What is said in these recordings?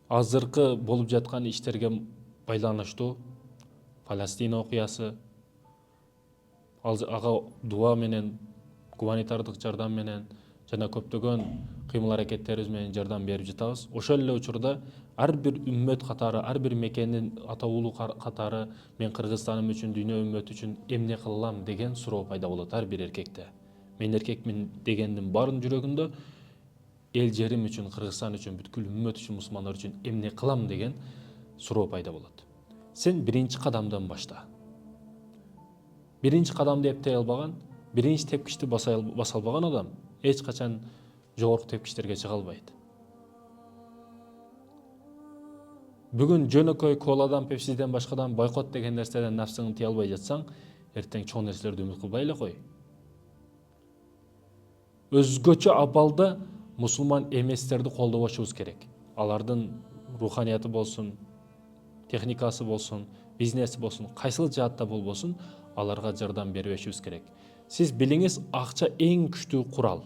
азыркы болуп жаткан иштерге байланыштуу Палестина окуясы, ага дуа менен, гуманитардык жардам менен жана көптөгөн кыймыл аракеттерибиз менен жардам берип жатабыз. Ошол эле учурда ар бир үммөт катары, ар бир мекендин атаулуу катары мен Кыргызстаным үчүн, дүйнө үммөтү үчүн эмне кылам деген суроо пайда болот ар бир эркекте. Мен эркекмин дегендин баарынын жүрөгүндө эл жерим үчүн, Кыргызстан үчүн, бүткүл үммөт үчүн, мусулмандар үчүн эмне кылам деген суроо пайда болот. Сен биринчи кадамдан башта. Биринчи кадамды эптей албаган, биринчи тепкичти баса албаган адам эч качан жогорку тепкичтерге чыга албайт. Бүгүн жөнөкөй коладан, пепсиден башкадан бойкот деген нерседен нафсыңды тыя албай жатсаң, эртең чоң нерселерди үмүт кылбай эле кой. Өзгөчө абалда мусулман эместерди колдобошубуз керек. Алардын руханияты болсун, техникасы болсун, бизнеси болсун, кайсыл жаатта болбосун, аларга жардам бербешибиз керек. Сиз билиңиз, акча эң күчтүү курал.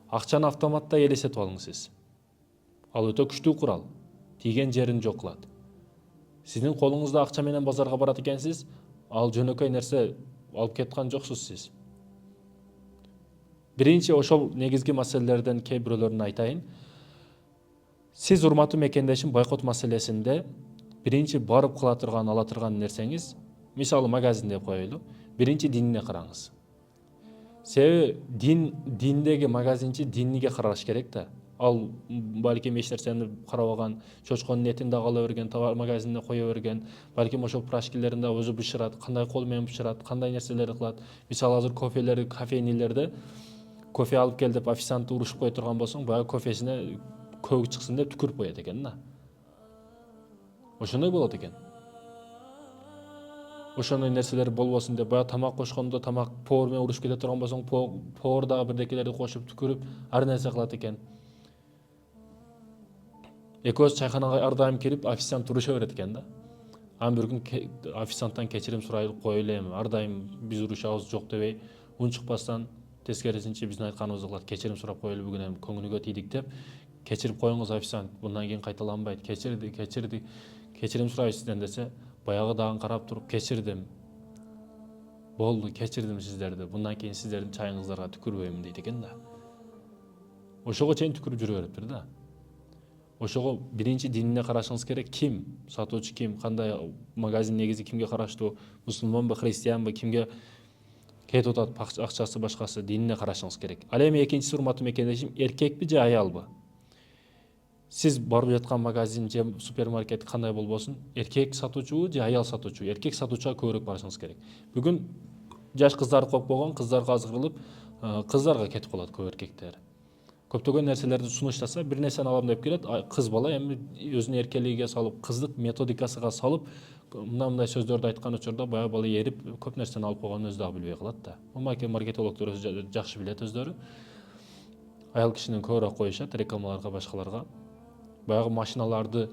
Акчаны автоматта элестетип алыңыз сиз. Ал өтө күчтүү курал. Тийген жерин жок кылат. Сиздин колуңузда акча менен базарга барат экенсиз, ал жөнөкөй нерсе алып кеткан жоксуз сиз. Биринчи ошол негизги маселелерден кээ бирөөлөрүн айтайын. Сиз урматтуу мекендешим бойкот маселесинде биринчи барып кыла турган, ала турган нерсеңиз, мисалы магазин деп коелу, биринчи динине караңыз. Себеби диндеги магазинчи динниге караш керек да. Ал балким эч нерсени карабаган, чочконун этин да ала берген, товар магазинине кое берген, балким ошол пирожкилерин да өзү бышырат, кандай кол менен бышырат, кандай нерселерди кылат. Мисалы азыр кофелер, кофейнилерде кофе алып кел деп официантты урушуп кое турган болсоң, баягы кофесине көк чыксын деп түкүрүп коет экен да. Ошондой болот экен. Ошондой нерселер болбосун деп баягы тамак кошкондо тамак повар менен урушуп кете турган болсоң, повар дагы бирдекелерди кошуп түкүрүп ар нерсе кылат экен. Экөөбүз чайканага ар дайым кирип, официант уруша берет экен да. Анан бир күн официанттан кечирим сурайлы коелу эми. Ар дайым биз урушабыз жок дебей, үн чыкпастан тескерисинче биздин айтканыбызды кылат. Кечирим сурап коелу, бүгүн эми көңүлүгө тийдик деп. Кечирип коюңуз официант, мындан кийин кайталанбайт. Кечирим сурайбыз сизден десе, баягы дагы карап туруп кечирдим. Болду, кечирдим сиздерди. Мындан кийин сиздердин чайыңыздарга түкүрбөймүн дейт экен да. Ошого чейин түкүрүп жүрө бериптир да. Ошого биринчи динине карашыңыз керек. Ким? Сатуучу ким? Кандай магазин негизи кимге караштуу? Мусулманбы, христианбы, кимге кетип атат акчасы башкасы, динине карашыңыз керек. Ал эми экинчиси, урматтуу мекендешим, эркекпи же аялбы? Сиз барып жаткан магазин же супермаркет кандай болбосун, эркек сатуучубу же аял сатуучу? Эркек сатуучуга көбүрөөк барышыңыз керек. Бүгүн жаш кыздар көп болгон, кыздарга азгырылып, кыздарга кетип калат көп эркектер. Көптөгөн нерселерди сунуштаса, бир нерсени алам деп келет, кыз бала эми өзүнүн эркелигиге салып, кыздык методикасына салып, мындай сөздөрдү айткан учурда баягы бала эрип, көп нерсени алып койгонун өзү дагы билбей калат да. Маркетологдор өзү жакшы билет өздөрү. Аял кишинин көбүрөөк коюшат рекламаларга, башкаларга. Баягы машиналарды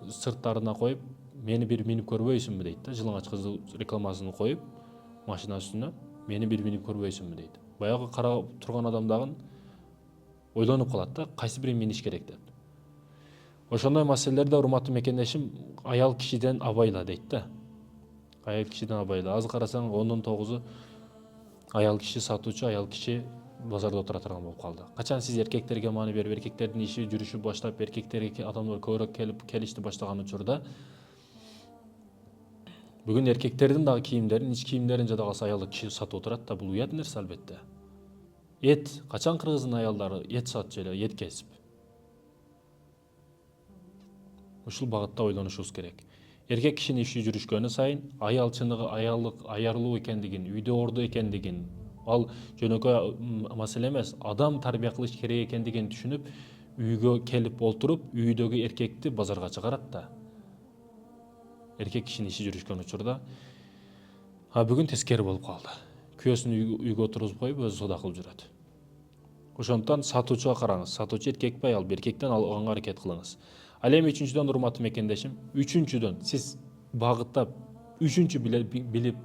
сырттарына коюп, мени бир минип көрбөйсүңбү дейт да. Жылаңач кыздын рекламасын коюп, машина үстүнө, мени бир минип көрбөйсүңбү дейт. Баягы карап турган адам дагы ойлонуп калат да, кайсы бирин миниш керек деп. Ошондой маселелерде, урматтуу мекендешим, аял кишиден абайла дейт да. Аял кишиден абайла. Азыр карасаң 10-9 аял киши сатуучу, аял киши базарда отура турган болуп калды. Качан сиз эркектерге маани берип, эркектердин иши жүрүшү баштап, эркектерге адамдар көбүрөөк келишти баштаган учурда, бүгүн эркектердин дагы кийимдерин, ич кийимдерин жада калса аял киши сатып отурат да. Бул уят нерсе албетте. Эт, качан кыргыздын аялдары эт сатчу эле, эт кесип. Ушул багытта ойлонушубуз керек. Эркек кишинин иши жүрүшкөнү сайын аял чыныгы аярлуу экендигин, үйдө орду экендигин, ал жөнөкөй маселе эмес, адам тарбия кылыш керек экендигин түшүнүп, үйгө келип олтуруп, үйдөгү эркекти базарга чыгарат да. Эркек кишинин иши жүрүшкөн учурда, бүгүн тескери болуп калды. Күйөөсүн үйгө отургузуп коюп, өзү соода кылып жүрөт. Ошондуктан сатуучуга караңыз. Сатуучу эркекпи, аялбы? Эркектен алганга аракет кылыңыз. Ал эми үчүнчүдөн, урматтуу мекендешим, сиз багыттап, билип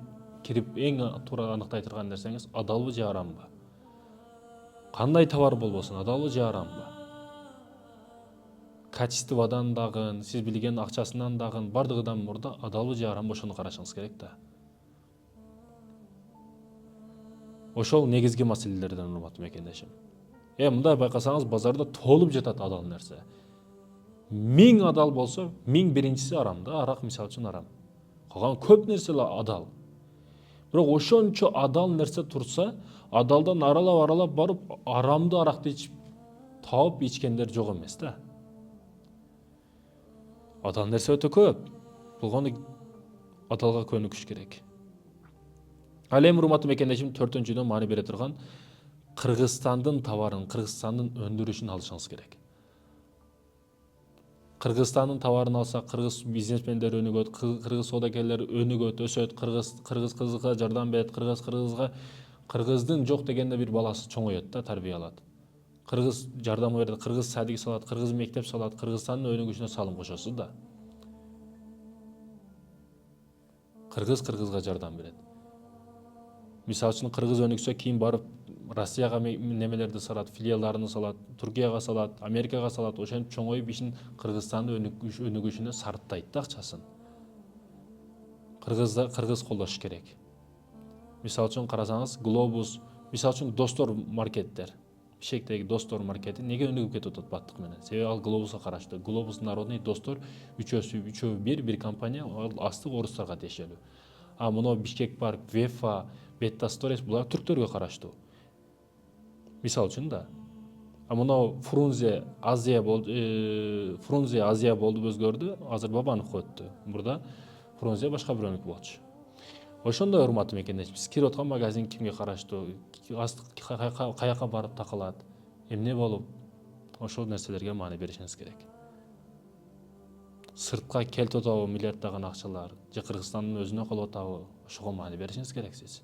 кирип эң туура аныктай турган нерсеңиз адалбы же арамбы? Кандай товар болбосун, адалбы же арамбы? качестводан дагы, сиз билген акчасынан дагы бардыгыдан мурда адалбы же арамбы ошону карашыңыз керек да. Ошол негизги маселелерден урматтуу мекендешим. Мындай байкасаңыз базарда толуп жатат адал нерсе. 1000 адал болсо, 1001-си арам да, арак мисалы үчүн арам. Калган көп нерселер адал. Бирок ошончо адал нерсе турса, адалдан аралап барып арамды аракты ичип таап ичкендер жок эмес да. Адал нерсе өтө көп. Булгону адалга көнүкүш керек. Ал эми урматтуу мекендешим, 4-дөн маани бере турган Кыргызстандын товарын, Кыргызстандын өндүрүшүн алышыңыз керек. Кыргызстандын товарын алса, кыргыз бизнесмендер өнүгөт, кыргыз соодагерлер өнүгөт, өсөт, кыргызга жардам берет, кыргыздын жок дегенде бир баласы чоңойот да, тарбия алат. Кыргыз жардам берет, кыргыз садик салат, кыргыз мектеп салат, Кыргызстандын өнүгүшүнө салым кошосуз да. Кыргызга жардам берет. Мисалы үчүн кыргыз өнүксө, кийин барып Россияга немелерди салат, филиалдарын салат, Туркияга салат, Америкага салат, ошентип чоңоюп ишин Кыргызстандын өнүгүшүнө сарптайт да акчасын. Кыргыз колдош керек. Мисалы үчүн карасаңыз, Globus, мисалы үчүн Достор маркеттер, Бишкектеги Достор маркети неге өнүгүп кетип атат баттык менен? Себеби ал Globus'a караштуу. Globus народный, Достор үчөө бир компания, астык орустарга тиешелүү. А мына Бишкек парк, Вефа, Бетта Сторис булар түрктөргө караштуу. Мисал үчүн да. А мына Фрунзе Азия болду өзгөрдү, азыр Бабановго өттү. Мурда Фрунзе башка бирөөнүк болчу. Ошондой урматтуу мекендешим, сиз кирип аткан магазин кимге караштуу, каяка барып такалат, эмне болуп, ошол нерселерге маани беришиңиз керек. Сыртка келип атабы миллиарддаган акчалар, же Кыргызстандын өзүнө калып атабы, ошого маани беришиңиз керек сиз.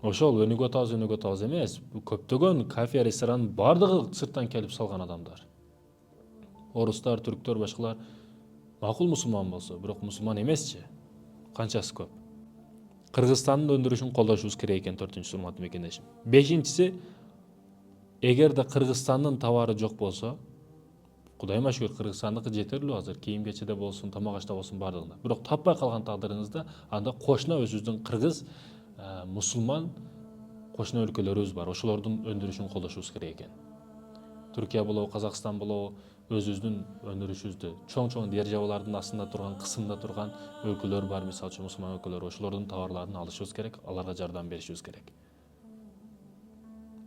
Ошол өнүгүп атабыз эмес, көптөгөн кафе, ресторан бардыгы сырттан келип салган адамдар. Орустар, түрктөр, башкалар макул мусулман болсо, бирок мусулман эмесчи. Канчасы көп. Кыргызстандын өндүрүшүн колдошубуз керек экен, 4-чү урматтуу мекендешим. 5-си, эгерде Кыргызстандын товары жок болсо, Кудайыма шүгүр, Кыргызстандыкы жетерлүү азыр, кийим-кечеде болсун, тамак-ашта болсун бардыгында. Бирок таппай калган тагдырыңызда, анда кошуна өзүбүздүн кыргыз, мусулман кошуна өлкөлөрүбүз бар. Ошолордун өндүрүшүн колдошубуз керек экен. Түркия болобу, Казакстан болобу, өзүбүздүн өндүрүшүбүздү, чоң державалардын астында турган, кысымда турган өлкөлөр бар, мисалы үчүн мусулман өлкөлөр, ошолордун товарларын алышыбыз керек, аларга жардам беришибиз керек.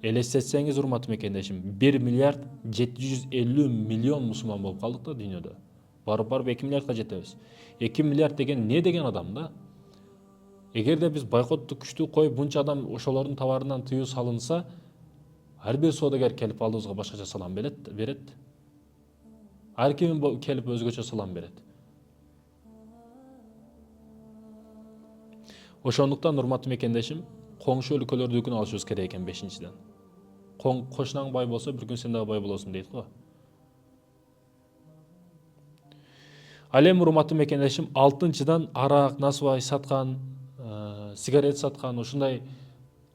Элестетсеңиз, урматтуу мекендешим, 1 миллиард 750 миллион мусулман болуп калдык да дүйнөдө. Барып 2 миллиардка жетебиз. 2 миллиард деген не деген адам да? Эгерде биз бойкотту күчтүү коюп, мынча адам ошолордун товарынан тыюу салынса, ар бир соодагер келип алдыбызга башкача салам берет. Ар ким келип өзгөчө салам берет. Ошондуктан, урматтуу мекендешим, коңшу өлкөлөрдүкүн алышыбыз керек экен 5-ден. Кошунаң бай болсо, бир күн сен дагы бай болосуң дейт го. Ал эми, урматтуу мекендешим, 6-дан арак, насыбай саткан, сигарет саткан, ушундай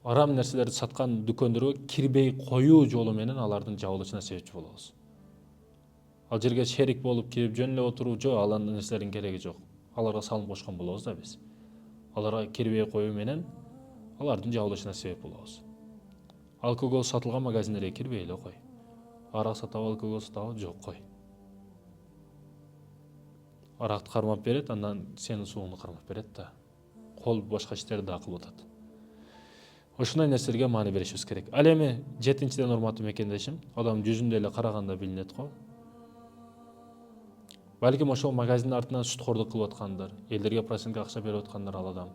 арам нерселерди саткан дүкөндөргө кирбей коюу жолу менен алардын жабылышына себепчи болобуз. Ал жерге шерик болуп кирип жөн эле отуруп, жок, ал нерселердин кереги жок. Аларга салым кошкон болобуз да биз. Аларга кирбей коюу менен алардын жабылышына себеп болобуз. Алкогол сатылган магазиндерге кирбей эле кой. Арак сатабы, алкогол сатабы, жок, кой. Аракты кармап берет, андан сенин сууңду кармап берет да. Кол башка иштерди да кылып атат. Ошондой нерселерге маани беришибиз керек. Ал эми 7-ден урматтуу мекендешим, адам жүзүндө эле караганда билинет го. Балким ошол магазиндин артынан сүткордук кылып аткандыр, элдерге процентке акча берип аткандыр ал адам.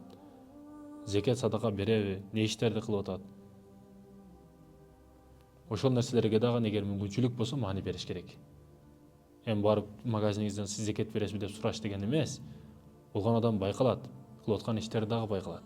Зекет садака береби, не иштерди кылып атат. Ошол нерселерге дагы эгер мүмкүнчүлүк болсо маани бериш керек. Эми барып магазиниңизден сиз зекет бересизби деп сураш деген эмес. Болгон адам байкалат, кылып аткан иштери дагы байкалат.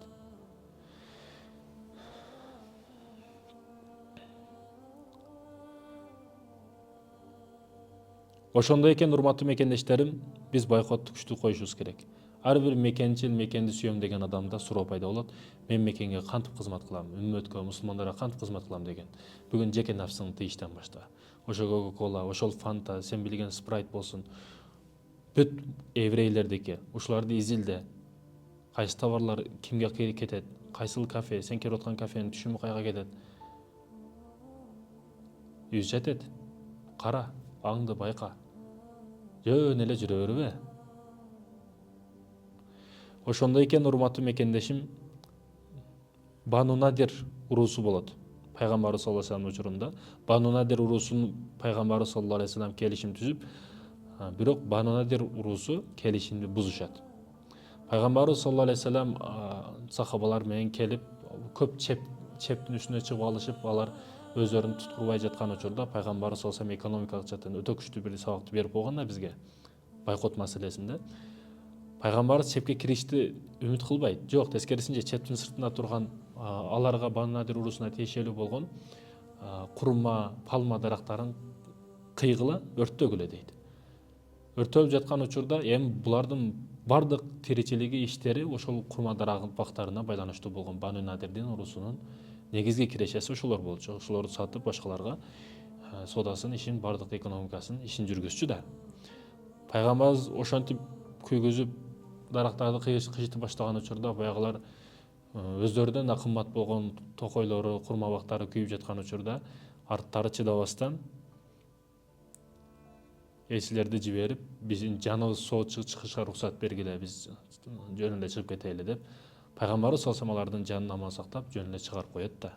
Ошондой экен, урматтуу мекендештерим, биз бойкотту күчтүү коюшубуз керек. Ар бир мекенчил, мекенди сүйөм деген адамда суроо пайда болот. Мен мекенге кантип кызмат кылам, үммөткө, мусулмандарга кантип кызмат кылам деген. Бүгүн жеке нафсыңды тийиштен башла. Ошо Coca-Cola, ошол Fanta, сен билген Sprite болсун. Бүт еврейлердики, ушуларды изилде. Кайсы товарлар кимге кетет, кайсыл кафе, сен келип аткан кафенин түшүмү кайга кетет. Үз жетет. Кара, аңды байка. Жөн эле жүрө бербе. Ошондой экен, урматтуу мекендешим, Бану Надир уруусу болот. Пайгамбарыбыз саллаллаху алейхи вассалам учурунда Бану Надир уруусунун пайгамбарыбыз саллаллаху алейхи вассалам келишим түзүп, бирок Бану Надир уруусу келишимди бузушат. Пайгамбарыбыз саллаллаху алейхи вассалам сахабалар менен келип, көп чептин үстүнө чыгып алышып, алар өздөрүн туткурбай жаткан учурда пайгамбарыбыз саллаллаху алейхи вассалам экономикалык жактан өтө күчтүү бир сабакты берип койгон да бизге. Байкот маселесинде. Пайгамбарыбыз чепке киришти үмүт кылбайт. Жок, тескерисинче чептин сыртында турган аларга Бану Надир уруусуна тиешелүү болгон курма, пальма дарактарын кыйгыла өрттөгүлө дейт. Өртөлүп жаткан учурда эми булардын бардык тиричилиги, иштери ошол курма дарактарына байланыштуу болгон Бану Надирдин уруусунун негизги кирешеси ошолор болчу. Ошолорду сатып башкаларга соодасын, ишин, бардык экономикасын, ишин жүргүзчү да. Пайгамбарыбыз ошентип күйгүзүп дарактарды кыйшытып баштаган учурда баягылар өздөрүнөн да кымбат болгон токойлору, курма бактары күйүп жаткан учурда арттары чыдабастан элчилерди жиберип, биздин жаныбыз соо чыгышка уруксат бергиле, биз жөн эле чыгып кетели деп, пайгамбарыбыз саллаллаху алейхи вассалам алардын жанын аман сактап, жөн эле чыгарып коет да.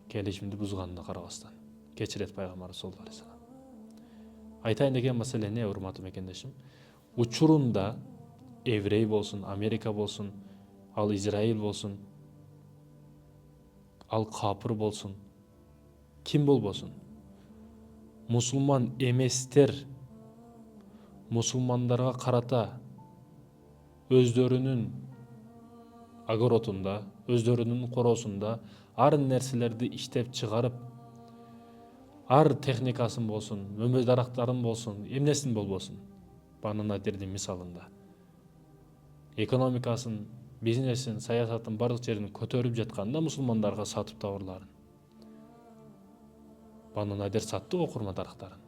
Келишимди бузганына карабастан кечирет пайгамбарыбыз саллаллаху алейхи вассалам. Айтайын деген маселе эмне, урматтуу мекендешим? Учурунда еврей болсун, Америка болсун, ал Израиль болсун, ал капыр болсун, ким болбосун, мусулман эместер мусулмандарга карата өздөрүнүн огородунда, өздөрүнүн коросунда ар нерселерди иштеп чыгарып, ар техникасын болсун, мөмө дарактарын болсун, эмнесин болбосун, Бану Надирдин мисалында экономикасын, бизнесин, саясатын бардык жерин көтөрүп жатканда мусулмандарга сатып товарларын. Бану Надир сатты го курма дарактарын.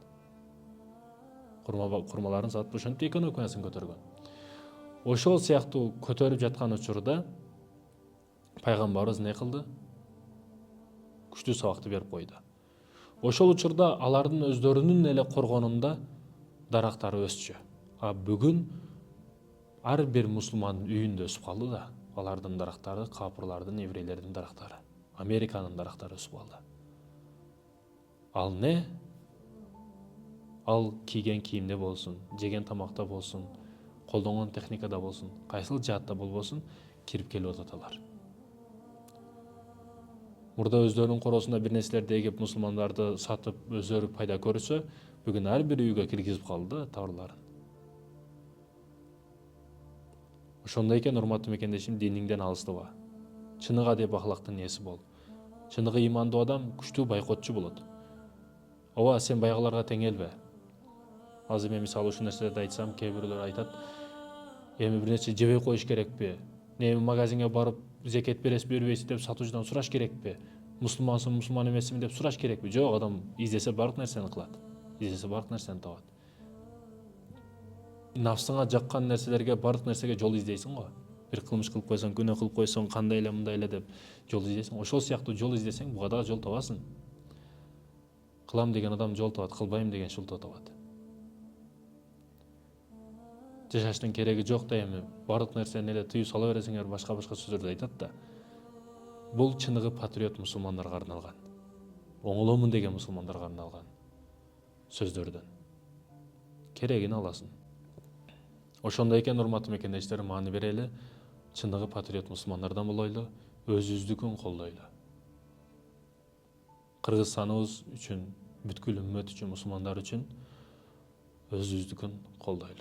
Курмаларын сатып ошентип экономикасын көтөргөн. Ошол сыяктуу көтөрүп жаткан учурда пайгамбарыбыз не кылды? Күчтүү сабакты берип койду. Ошол учурда алардын өздөрүнүн эле коргонунда дарактары өсчү. А бүгүн ар бир мусулмандын үйүндө өсүп калды да. Алардын дарактары, капырлардын, еврейлердин дарактары, Американын дарактары өсүп калды. Ал не? Ал кийген кийимде болсун, жеген тамакта болсун, колдонгон техникада болсун, кайсыл жаатта болбосун, кирип келип атат алар. Мурда өздөрүнүн коросунда бир нерселерди эгип мусулмандарды сатып өздөрү пайда көрсө, бүгүн ар бир үйгө киргизип калды товарларын. Ошондой экен, урматтуу мекендешим, диниңден алыстабы. Чыныгы деп ахлактын ээси бол. Чыныгы ыймандуу адам күчтүү байкотчу болот. Ооба, сен байгыларга теңелбе. Азыр мен мисалы ушул нерселерди айтсам, кээ бирөөлөр айтат, эми бир нерсе жебей коюш керекпи? Эми магазинге барып зекет бересиз, бербейсиз деп сатуучудан сураш керекпи? Мусулмансың, мусулман эмессиңби деп сураш керекпи? Жок, адам издесе бардык нерсени кылат. Издесе бардык нерсени табат. Нафсыңа жаккан нерселерге, бардык нерсеге жол издейсиң го. Бир кылмыш кылып койсоң, күнөө кылып койсоң, кандай эле мындай эле деп жол издейсиң. Ошол сыяктуу жол издесең, буга дагы жол табасың. Кылам деген адам жол табат, кылбайм деген шылтоо табат. Жашаштын кереги жок да, эми бардык нерсени эле тыюу сала бересиңер, башка сөздөрдү айтат да. Бул чыныгы патриот мусулмандарга арналган. Оңоломун деген мусулмандарга арналган сөздөрдөн. Керегин аласың. Ошондой экен, урматтуу мекендештер, маани берели, чыныгы патриот мусулмандардан болойлу, өзүбүздүкүн колдойлу. Кыргызстаныбыз үчүн, бүткүл үммөт үчүн, мусулмандар үчүн өзүбүздүкүн колдойлу.